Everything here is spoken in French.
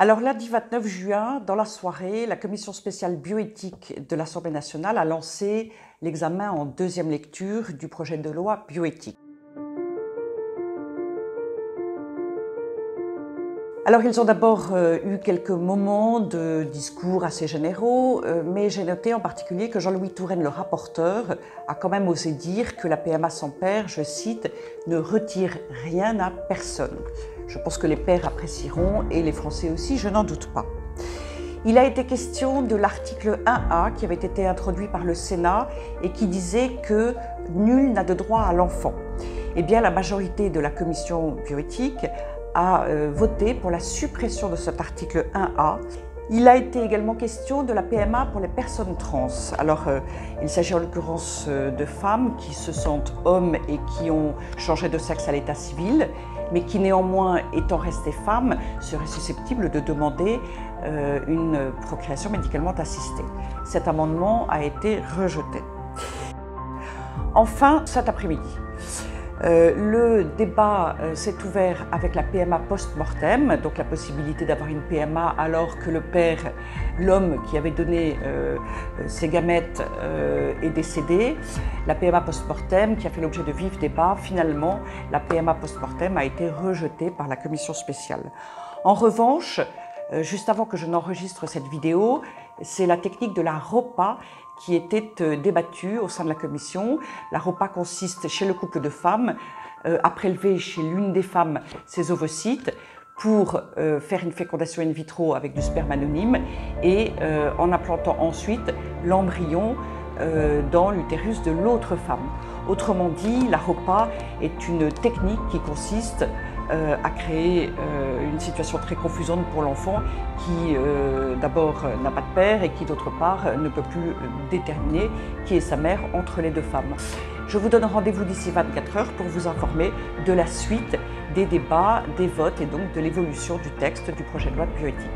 Alors lundi 29 juin, dans la soirée, la commission spéciale bioéthique de l'Assemblée nationale a lancé l'examen en deuxième lecture du projet de loi bioéthique. Alors ils ont d'abord eu quelques moments de discours assez généraux, mais j'ai noté en particulier que Jean-Louis Touraine, le rapporteur, a quand même osé dire que la PMA sans père, je cite, « ne retire rien à personne ». Je pense que les pères apprécieront et les Français aussi, je n'en doute pas. Il a été question de l'article 1A qui avait été introduit par le Sénat et qui disait que nul n'a de droit à l'enfant. Eh bien, la majorité de la commission bioéthique a voté pour la suppression de cet article 1A. Il a été également question de la PMA pour les personnes trans. Alors, il s'agit en l'occurrence de femmes qui se sentent hommes et qui ont changé de sexe à l'état civil, mais qui néanmoins, étant restées femmes, seraient susceptibles de demander une procréation médicalement assistée. Cet amendement a été rejeté. Enfin, cet après-midi, le débat s'est ouvert avec la PMA post-mortem, donc la possibilité d'avoir une PMA alors que le père, l'homme qui avait donné ses gamètes, est décédé. La PMA post-mortem qui a fait l'objet de vifs débats, finalement, la PMA post-mortem a été rejetée par la commission spéciale. En revanche, juste avant que je n'enregistre cette vidéo, c'est la technique de la ROPA qui était débattue au sein de la commission. La ROPA consiste chez le couple de femmes à prélever chez l'une des femmes ses ovocytes pour faire une fécondation in vitro avec du sperme anonyme et en implantant ensuite l'embryon dans l'utérus de l'autre femme. Autrement dit, la ROPA est une technique qui consiste à créer une situation très confusante pour l'enfant qui d'abord n'a pas de père et qui d'autre part ne peut plus déterminer qui est sa mère entre les deux femmes. Je vous donne rendez-vous d'ici 24 heures pour vous informer de la suite des débats, des votes et donc de l'évolution du texte du projet de loi de bioéthique.